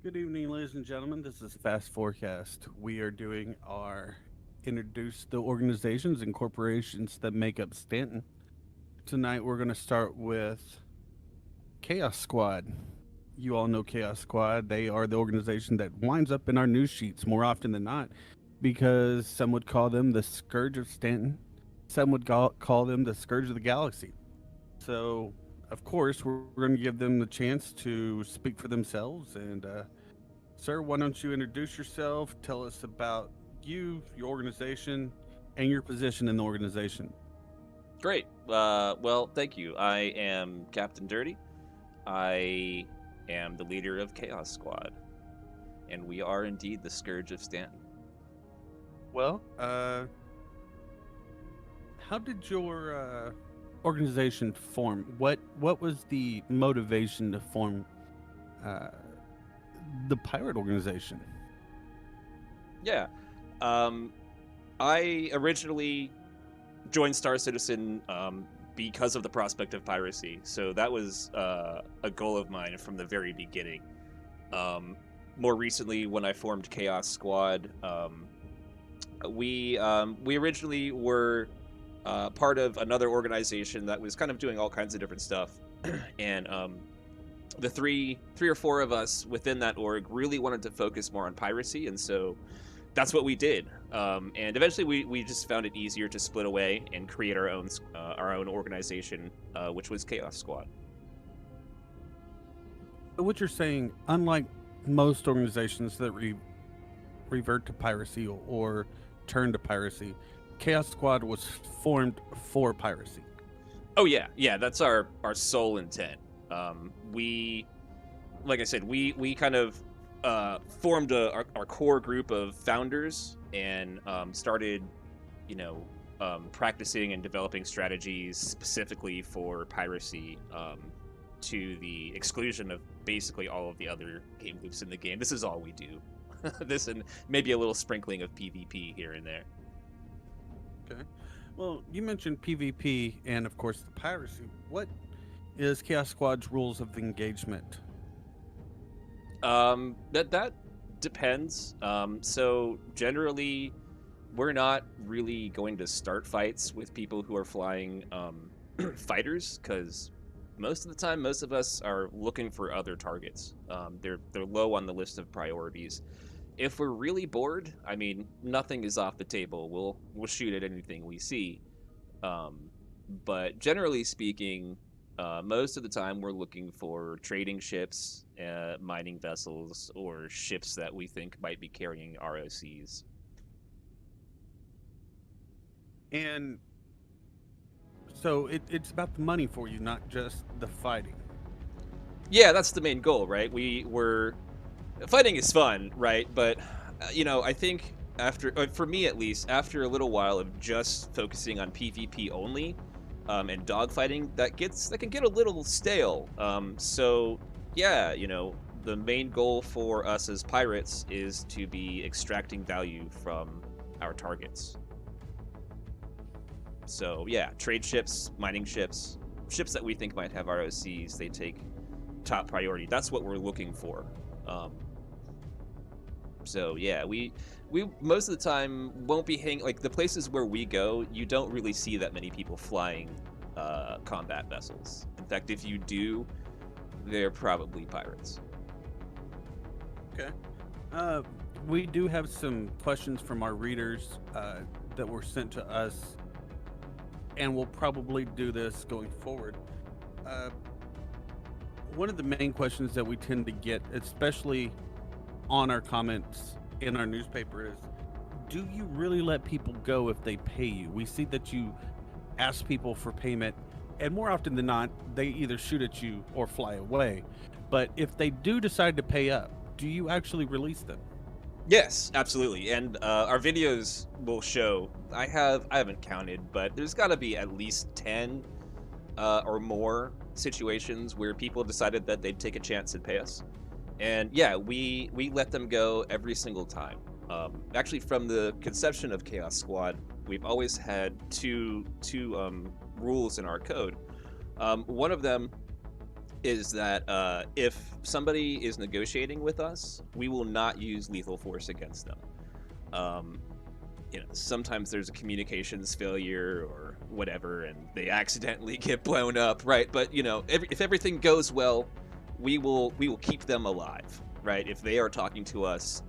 Good evening, ladies and gentlemen. This is Fast Forecast. We are doing our introduce the organizations and corporations that make up Stanton. Tonight, we're going to start with Chaos Squad. You all know Chaos Squad. They are the organization that winds up in our news sheets more often than not because some would call them the Scourge of Stanton, some would call them the Scourge of the Galaxy. So, of course, we're going to give them the chance to speak for themselves. And, sir, why don't you introduce yourself? Tell us about you, your organization, and your position in the organization. Great. Well, thank you. I am Captain Dirty. I am the leader of Chaos Squad, and we are indeed the Scourge of Stanton. Well, how did your organization form? What was the motivation to form uh, the pirate organization? Yeah. Um, I originally joined Star Citizen because of the prospect of piracy, so that was a goal of mine from the very beginning. More recently, when I formed Chaos Squad, we originally were part of another organization that was kind of doing all kinds of different stuff, and the three or four of us within that org really wanted to focus more on piracy, and so that's what we did. And eventually, we just found it easier to split away and create our own organization, which was Chaos Squad. So what you're saying, unlike most organizations that revert to piracy or turn to piracy, Chaos Squad was formed for piracy. Oh yeah, that's our sole intent. We, like I said, we kind of formed our core group of founders and started, practicing and developing strategies specifically for piracy, to the exclusion of basically all of the other game loops in the game. This is all we do. This and maybe a little sprinkling of PvP here and there. Okay. Well, you mentioned PvP and, of course, the piracy. What is Chaos Squad's rules of engagement? That depends. So generally, we're not really going to start fights with people who are flying fighters, because most of the time, most of us are looking for other targets. They're low on the list of priorities. If we're really bored, I mean, nothing is off the table. We'll shoot at anything we see. But generally speaking, most of the time we're looking for trading ships, mining vessels, or ships that we think might be carrying ROCs. And so it's about the money for you, not just the fighting. Yeah, that's the main goal, right? Fighting is fun, right? But I think after, for me at least, after a little while of just focusing on PvP only, and dogfighting, that can get a little stale. So yeah, the main goal for us as pirates is to be extracting value from our targets. So yeah, trade ships, mining ships, ships that we think might have ROCs, they take top priority. That's what we're looking for. So yeah, we most of the time won't be like the places where we go, you don't really see that many people flying combat vessels. In fact, if you do, they're probably pirates. Okay. We do have some questions from our readers that were sent to us, and we'll probably do this going forward. One of the main questions that we tend to get, especially on our comments in our newspaper, is, do you really let people go if they pay you? We see that you ask people for payment, and more often than not, they either shoot at you or fly away. But if they do decide to pay up, do you actually release them? Yes, absolutely. And our videos will show. I haven't counted, but there's got to be at least 10 or more situations where people decided that they'd take a chance and pay us. And yeah, we let them go every single time. Actually, from the conception of Chaos Squad, we've always had two rules in our code. One of them is that if somebody is negotiating with us, we will not use lethal force against them. Sometimes there's a communications failure or whatever, and they accidentally get blown up, right? But if everything goes well, we will keep them alive, right? If they are talking to us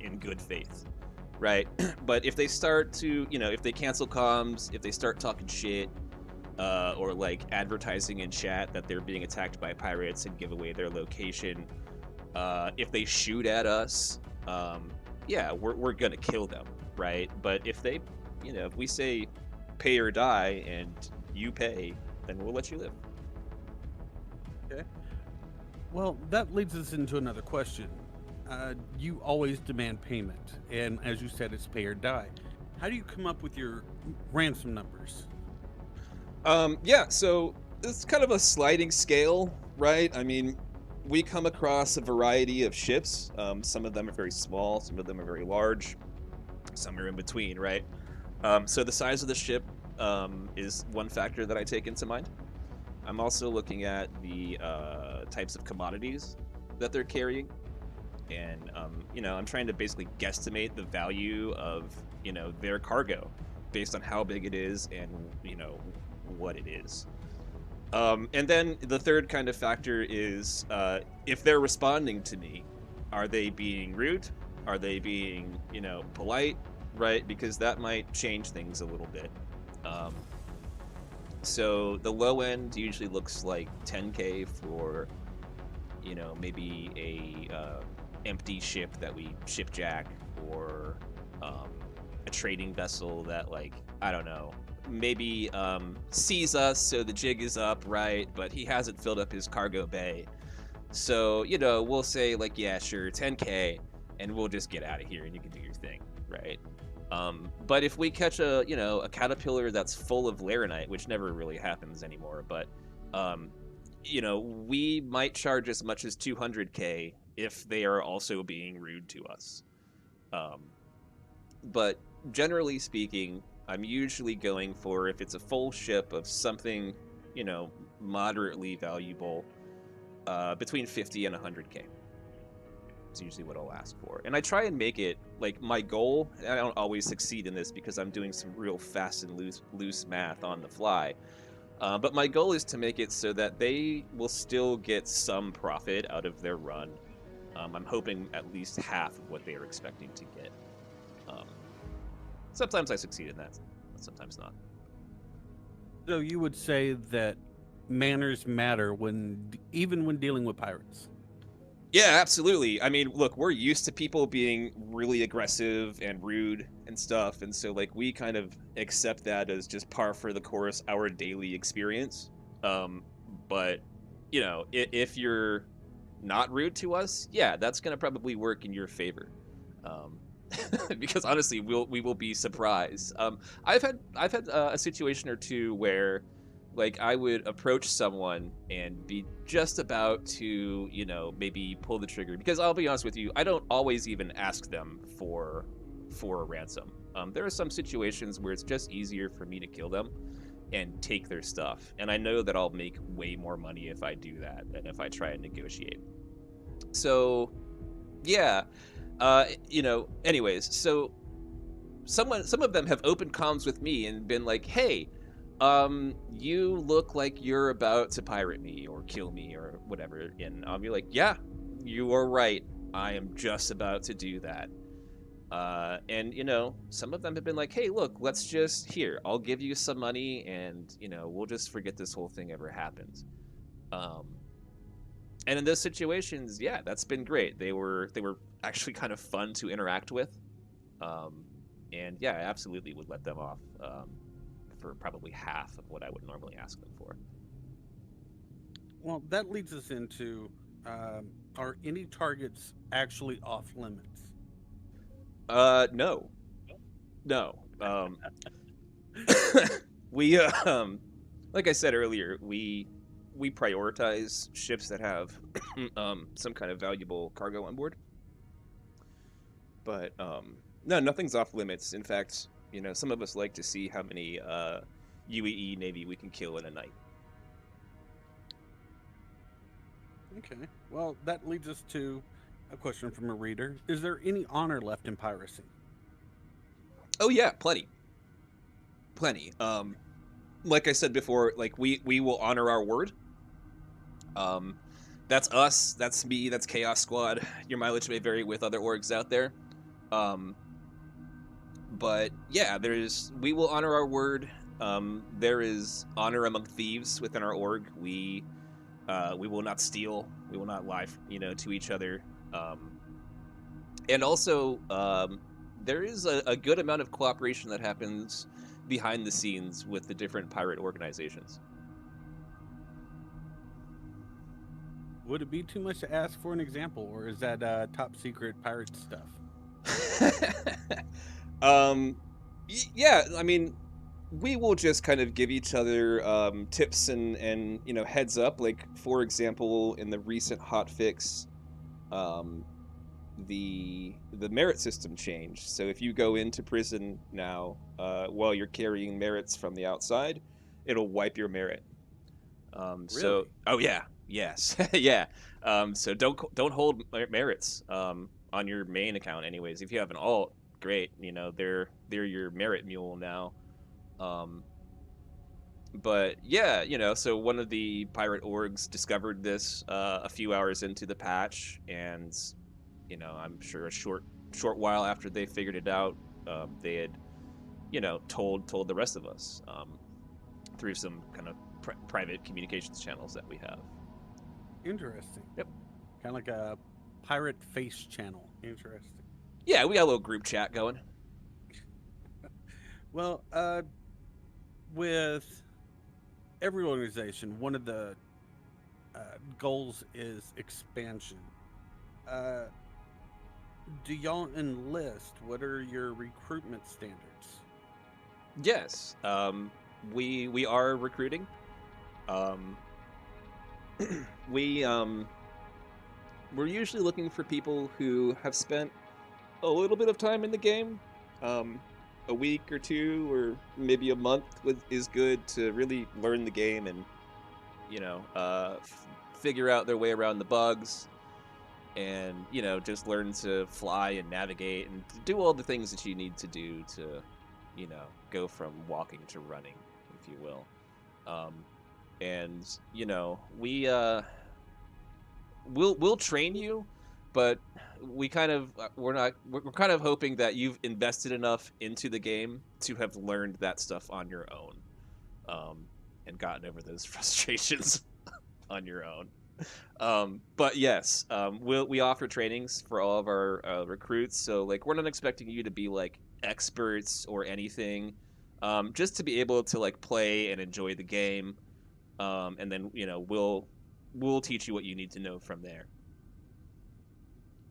in good faith, right? But if they start to, if they cancel comms, if they start talking shit, or like advertising in chat that they're being attacked by pirates and give away their location, if they shoot at us, yeah, we're gonna kill them, right? But if they, if we say pay or die and you pay, then we'll let you live. Okay. Well, that leads us into another question. You always demand payment, and as you said, it's pay or die. How do you come up with your ransom numbers? Yeah, so it's kind of a sliding scale, right? I mean, we come across a variety of ships. Some of them are very small, some of them are very large, some are in between, right? So the size of the ship is one factor that I take into mind. I'm also looking at the types of commodities that they're carrying. And, I'm trying to basically guesstimate the value of, their cargo based on how big it is and, what it is. And then the third kind of factor is if they're responding to me, are they being rude? Are they being, polite? Right? Because that might change things a little bit. So the low end usually looks like 10K for, maybe a empty ship that we shipjack, or a trading vessel that, like, I don't know, maybe sees us, so the jig is up, right? But he hasn't filled up his cargo bay. So, we'll say, like, yeah, sure, 10K, and we'll just get out of here and you can do your thing, right? But if we catch a caterpillar that's full of laranite, which never really happens anymore, but, we might charge as much as 200K if they are also being rude to us. But generally speaking, I'm usually going for, if it's a full ship of something, moderately valuable, between 50 and 100K. It's usually what I'll ask for. And I try and make it, like, my goal, and I don't always succeed in this because I'm doing some real fast and loose math on the fly, but my goal is to make it so that they will still get some profit out of their run. I'm hoping at least half of what they are expecting to get. Sometimes I succeed in that, sometimes not. So you would say that manners matter even when dealing with pirates? Yeah, absolutely. I mean, look, we're used to people being really aggressive and rude and stuff, and so, like, we kind of accept that as just par for the course, our daily experience. But, if you're not rude to us, yeah, that's going to probably work in your favor. Because honestly, we will be surprised. I've had a situation or two where, like, I would approach someone and be just about to, maybe pull the trigger. Because I'll be honest with you, I don't always even ask them for a ransom. There are some situations where it's just easier for me to kill them and take their stuff. And I know that I'll make way more money if I do that than if I try and negotiate. So, yeah. Anyways, so some of them have opened comms with me and been like, hey, you look like you're about to pirate me or kill me or whatever. And I'll be like, yeah, you are right. I am just about to do that. And, some of them have been like, hey, look, I'll give you some money and, we'll just forget this whole thing ever happened. And in those situations, yeah, that's been great. They were actually kind of fun to interact with. And yeah, I absolutely would let them off for probably half of what I would normally ask them for. Well, that leads us into, are any targets actually off limits? No. We, like I said earlier, we prioritize ships that have some kind of valuable cargo on board. But no, nothing's off limits. In fact, some of us like to see how many UEE Navy we can kill in a night. Okay. Well, that leads us to a question from a reader. Is there any honor left in piracy? Oh yeah, plenty, plenty. Like I said before, like we will honor our word. Um, that's us. That's me. That's Chaos Squad. Your mileage may vary with other orgs out there. Um, but yeah, we will honor our word. There is honor among thieves within our org. We will not steal. We will not lie, to each other. And also, there is a good amount of cooperation that happens behind the scenes with the different pirate organizations. Would it be too much to ask for an example, or is that top secret pirate stuff? um, yeah, I mean, we will just kind of give each other tips and heads up. Like for example, in the recent hotfix, um, the merit system changed. So if you go into prison now while you're carrying merits from the outside, it'll wipe your merit. Really? Oh yeah, yes, yeah. So don't hold merits on your main account. Anyways, if you have an alt, great. They're your merit mule now. Um, but yeah, so one of the pirate orgs discovered this a few hours into the patch, and I'm sure a short while after they figured it out, they had told the rest of us through some kind of private communications channels that we have. Interesting. Yep. Kind of like a pirate face channel. Interesting. Yeah, we got a little group chat going. Well, with every organization, one of the goals is expansion. Uh, do y'all enlist? What are your recruitment standards? Yes, we are recruiting. Um, we we're usually looking for people who have spent a little bit of time in the game. A week or two, or maybe a month is good to really learn the game and figure out their way around the bugs, and just learn to fly and navigate and do all the things that you need to do to go from walking to running, if you will. And we'll train you, but we're kind of hoping that you've invested enough into the game to have learned that stuff on your own, and gotten over those frustrations on your own. But yes, we offer trainings for all of our recruits, so like we're not expecting you to be like experts or anything, just to be able to like play and enjoy the game, and then we'll teach you what you need to know from there.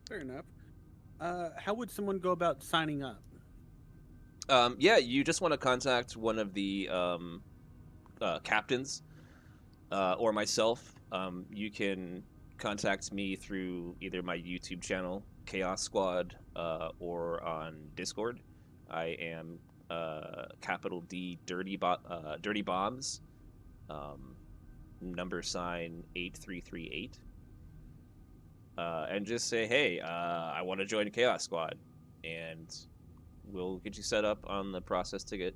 Fair enough. How would someone go about signing up? Yeah, you just want to contact one of the captains or myself. You can contact me through either my YouTube channel, Chaos Squad, or on Discord. I am capital D Dirty Bombs, number sign 8338. And just say, hey, I want to join Chaos Squad, and we'll get you set up on the process to get,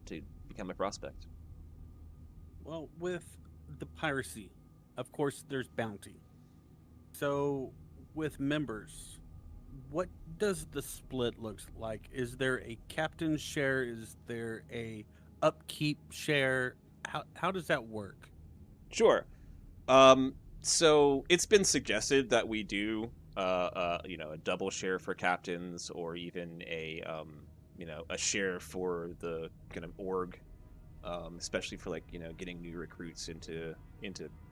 to become a prospect. Well, with the piracy, of course, there's bounty. So, with members, what does the split looks like? Is there a captain's share? Is there a upkeep share? How does that work? Sure. So it's been suggested that we do, a double share for captains, or even a share for the kind of org, especially for like getting new recruits into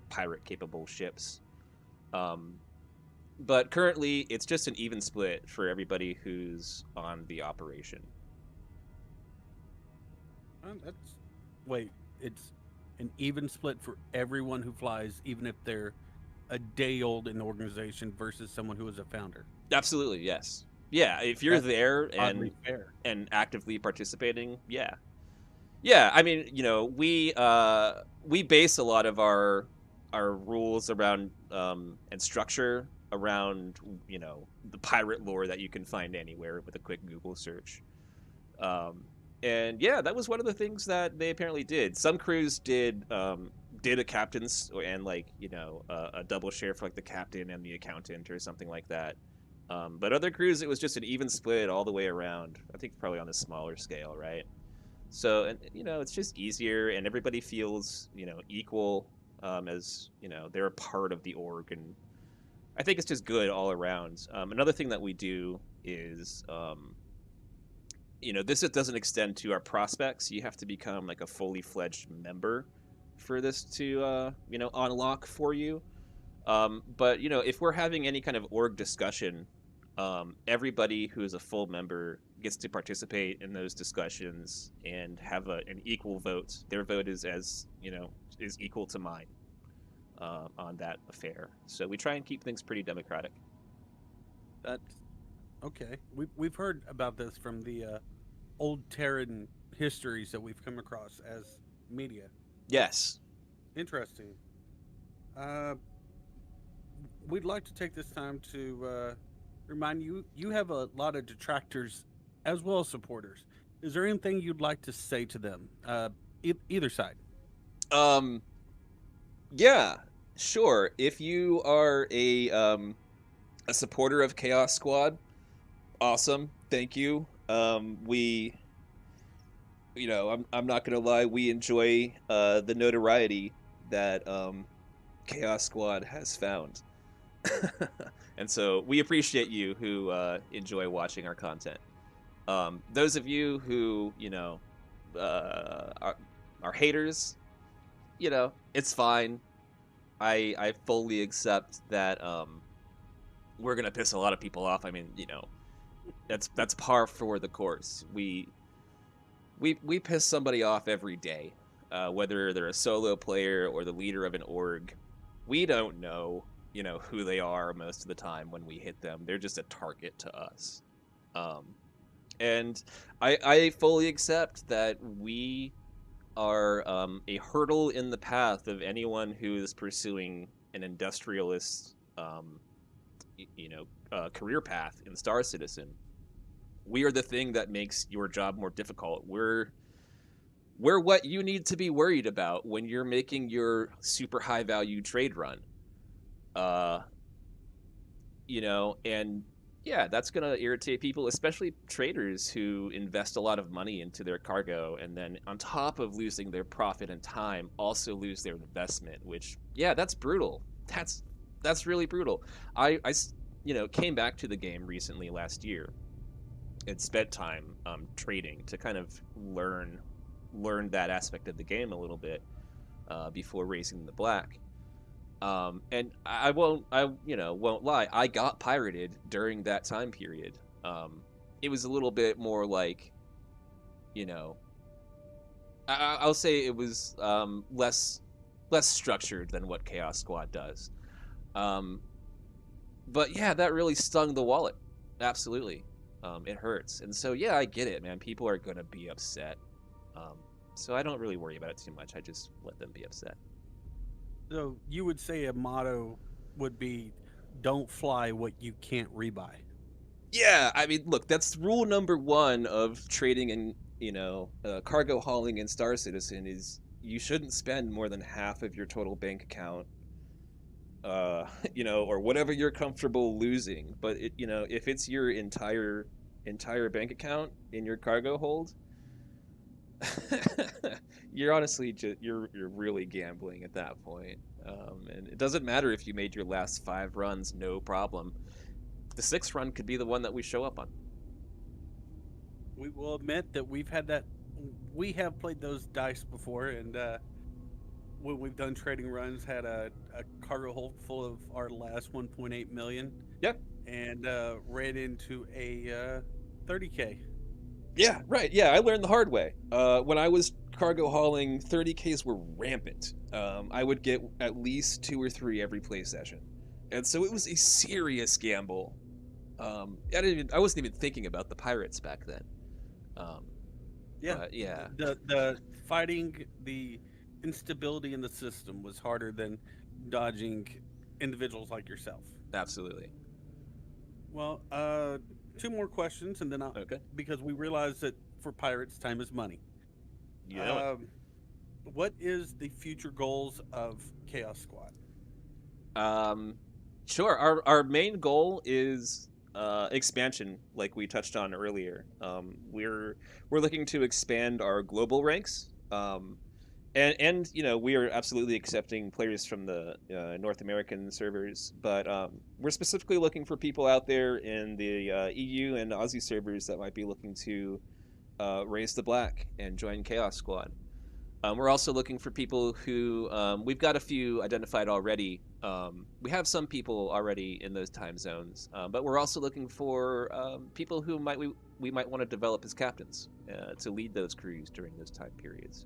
pirate capable ships. But currently, it's just an even split for everybody who's on the operation. That's wait, it's an even split for everyone who flies, even if they're a day old in the organization versus someone who is a founder. Absolutely, yes. Yeah, if you're That's there oddly fair. and actively participating, yeah. I mean, we base a lot of our our rules around and structure around the pirate lore that you can find anywhere with a quick Google search. Um, and yeah, that was one of the things that they apparently did. Some crews did a captain's and a double share for like the captain and the accountant or something like that. But other crews, it was just an even split all the way around. I think probably on a smaller scale, right? So, and it's just easier, and everybody feels equal, as they're a part of the org, and I think it's just good all around. Another thing that we do is, this doesn't extend to our prospects. You have to become like a fully fledged member for this to unlock for you. But if we're having any kind of org discussion, everybody who is a full member gets to participate in those discussions and have an equal vote. Their vote is is equal to mine on that affair. So we try and keep things pretty democratic. That's okay. We've heard about this from the old Terran histories that we've come across as media. Yes. Interesting. Uh, we'd like to take this time to remind you you have a lot of detractors as well as supporters. Is there anything you'd like to say to them? Either side. Um. Yeah. Sure. If you are a supporter of Chaos Squad, awesome. Thank you. We, I'm not gonna lie. We enjoy the notoriety that Chaos Squad has found, and so we appreciate you who enjoy watching our content. Those of you who are haters, it's fine. I fully accept that we're gonna piss a lot of people off. I mean, that's par for the course. We piss somebody off every day, whether they're a solo player or the leader of an org. We don't know, who they are most of the time when we hit them. They're just a target to us. And I fully accept that we are a hurdle in the path of anyone who is pursuing an industrialist, career path in Star Citizen. We are the thing that makes your job more difficult. We're what you need to be worried about when you're making your super high value trade run. And yeah, that's going to irritate people, especially traders who invest a lot of money into their cargo and then on top of losing their profit and time also lose their investment, which that's brutal. That's really brutal. I came back to the game recently last year and spent time trading to kind of learn that aspect of the game a little bit before racing the black. And I won't lie. I got pirated during that time period. It was a little bit more like, I'll say it was less structured than what Chaos Squad does. But yeah, that really stung the wallet. Absolutely. It hurts. And so, yeah, I get it, man. People are going to be upset. So I don't really worry about it too much. I just let them be upset. So you would say a motto would be, "Don't fly what you can't rebuy." Yeah, I mean, look, that's rule number one of trading and cargo hauling in Star Citizen is you shouldn't spend more than half of your total bank account, or whatever you're comfortable losing. But if it's your entire bank account in your cargo hold, you're honestly you're really gambling at that point. And it doesn't matter if you made your last 5 runs no problem. The 6th run could be the one that we show up on. We will admit that we've had that. We have played those dice before, and when we've done trading runs, had a cargo hold full of our last 1.8 million. Yep. And ran into a 30K. Yeah, right. Yeah, I learned the hard way. When I was cargo hauling, 30Ks were rampant. I would get at least 2 or 3 every play session, and so it was a serious gamble. I wasn't even thinking about the pirates back then. Yeah. Yeah. The fighting the instability in the system was harder than dodging individuals like yourself. Absolutely. Well, two more questions, and then Okay. because we realize that for pirates, time is money. You know it. Um, what is the future goals of Chaos Squad? Um, sure. Our main goal is expansion, like we touched on earlier. We're looking to expand our global ranks. And we are absolutely accepting players from the North American servers, but we're specifically looking for people out there in the EU and Aussie servers that might be looking to raise the black and join Chaos Squad. We're also looking for people who we've got a few identified already. We have some people already in those time zones, but we're also looking for people who we might want to develop as captains to lead those crews during those time periods.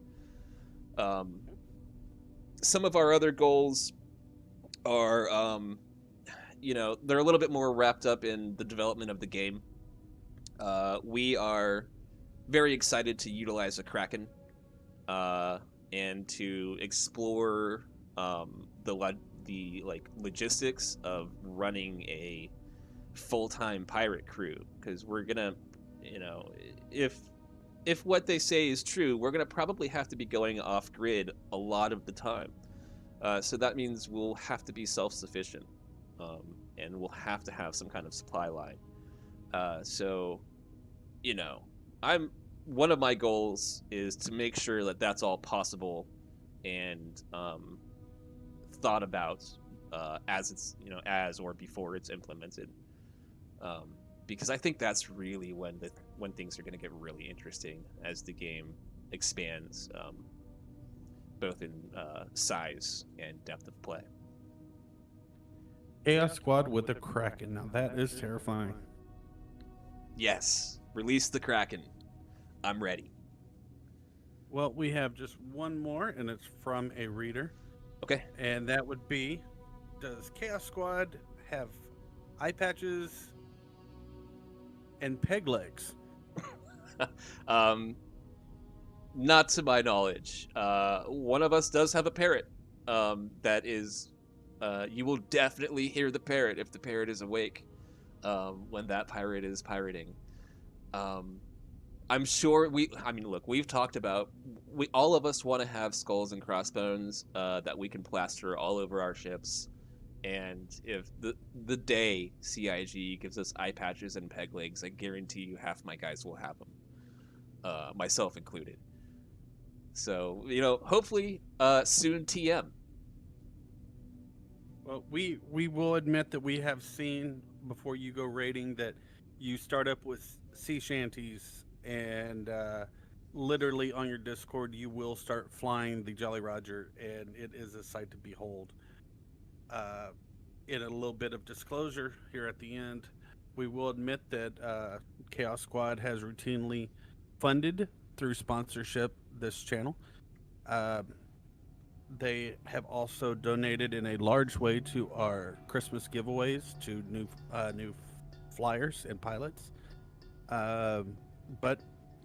Um, some of our other goals are, they're a little bit more wrapped up in the development of the game. We are very excited to utilize a Kraken and to explore the logistics of running a full-time pirate crew, because we're gonna, if what they say is true, we're gonna probably have to be going off grid a lot of the time. So that means we'll have to be self-sufficient, and we'll have to have some kind of supply line. So, I'm one of my goals is to make sure that that's all possible and thought about as it's as or before it's implemented, because I think that's really when things are going to get really interesting as the game expands, both in size and depth of play. Chaos Squad with a Kraken. Now that is terrifying. Yes, release the Kraken. I'm ready. Well, we have just one more, and it's from a reader. Okay. And that would be, does Chaos Squad have eye patches and peg legs? Not to my knowledge. One of us does have a parrot. That is, you will definitely hear the parrot if the parrot is awake when that pirate is pirating. I'm sure look, we've talked about, all of us want to have skulls and crossbones that we can plaster all over our ships. And if the day CIG gives us eye patches and peg legs, I guarantee you half my guys will have them, myself included. So, hopefully soon TM. Well, we will admit that we have seen, before you go raiding, that you start up with sea shanties, and literally on your Discord you will start flying the Jolly Roger, and it is a sight to behold. In a little bit of disclosure here at the end, we will admit that Chaos Squad has routinely funded through sponsorship this channel. They have also donated in a large way to our Christmas giveaways to new flyers and pilots. But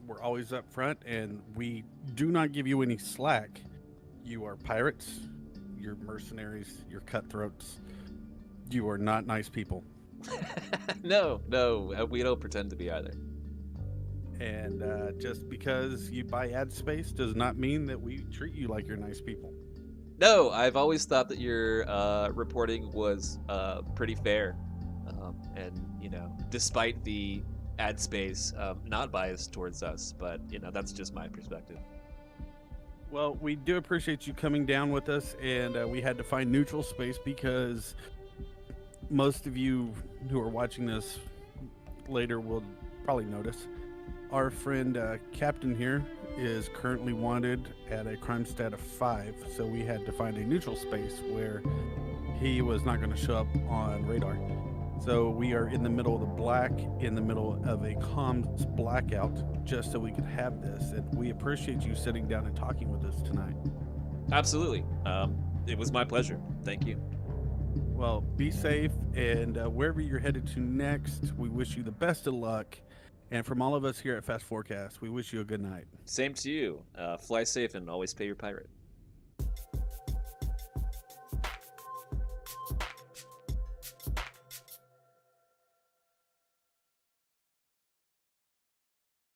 we're always up front, and we do not give you any slack. You are pirates, you're mercenaries, you're cutthroats. You are not nice people. No, we don't pretend to be either. And just because you buy ad space does not mean that we treat you like you're nice people. No, I've always thought that your reporting was pretty fair, and despite the ad space, not biased towards us, but that's just my perspective. Well, we do appreciate you coming down with us, and we had to find neutral space because most of you who are watching this later will probably notice our friend Captain here is currently wanted at a crime stat of 5, so we had to find a neutral space where he was not going to show up on radar. So we are in the middle of the black, in the middle of a comms blackout, just so we could have this. And we appreciate you sitting down and talking with us tonight. Absolutely. It was my pleasure. Thank you. Well, be safe, and wherever you're headed to next, we wish you the best of luck. And from all of us here at Fast Forecast, we wish you a good night. Same to you. Fly safe and always pay your pirate.